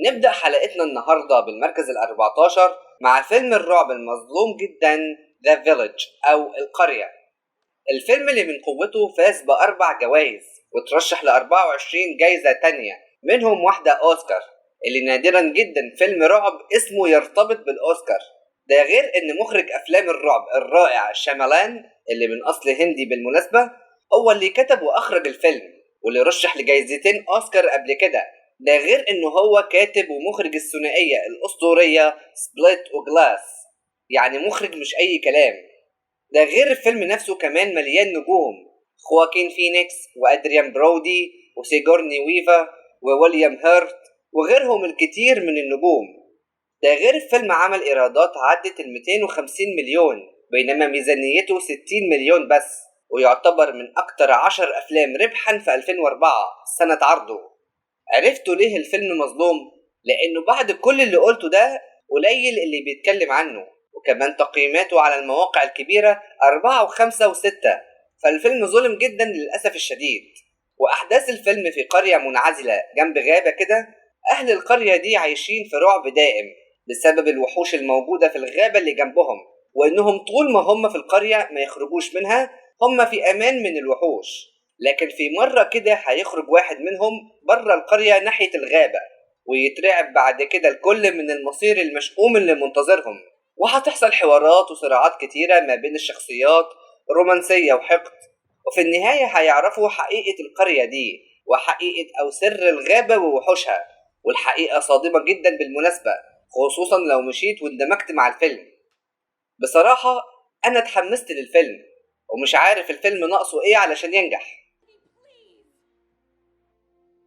نبدأ حلقتنا النهاردة بالمركز ال14 مع فيلم الرعب المظلوم جدا The Village أو القرية. الفيلم اللي من قوته فاز ب4 جوائز وترشح ل24 جايزة تانية منهم واحدة أوسكار، اللي نادرا جدا فيلم رعب اسمه يرتبط بالأوسكار. ده غير ان مخرج افلام الرعب الرائع شامالان اللي من اصل هندي بالمناسبة هو اللي كتب واخرج الفيلم واللي رشح لجايزتين اوسكار قبل كده. ده غير انه هو كاتب ومخرج الثنائية الاسطورية سبليت وجلاس، يعني مخرج مش اي كلام. ده غير الفيلم نفسه كمان مليان نجوم: خواكين فينيكس وادريان برودي وسيجورني ويفا وويليام هيرت وغيرهم الكتير من النجوم. ده غير الفيلم عمل ايرادات عدت 250 مليون بينما ميزانيته 60 مليون بس، ويعتبر من اكتر 10 افلام ربحا في 2004 سنة عرضه. عرفتوا ليه الفيلم مظلوم؟ لانه بعد كل اللي قلته ده قليل اللي بيتكلم عنه، وكمان تقييماته على المواقع الكبيرة 4 و5 و6، فالفيلم ظلم جدا للأسف الشديد. وأحداث الفيلم في قرية منعزلة جنب غابة كده. أهل القرية دي عايشين في رعب دائم بسبب الوحوش الموجودة في الغابة اللي جنبهم، وإنهم طول ما هم في القرية ما يخرجوش منها هم في أمان من الوحوش. لكن في مرة كده هيخرج واحد منهم بره القرية ناحية الغابة، ويترعب بعد كده الكل من المصير المشؤوم اللي منتظرهم. وهتحصل حوارات وصراعات كتيرة ما بين الشخصيات، رومانسية وحقد، وفي النهاية هيعرفوا حقيقة القرية دي وحقيقة أو سر الغابة ووحوشها. والحقيقة صادمة جدا بالمناسبة، خصوصا لو مشيت واندمجت مع الفيلم. بصراحة أنا اتحمست للفيلم ومش عارف الفيلم ناقصه إيه علشان ينجح.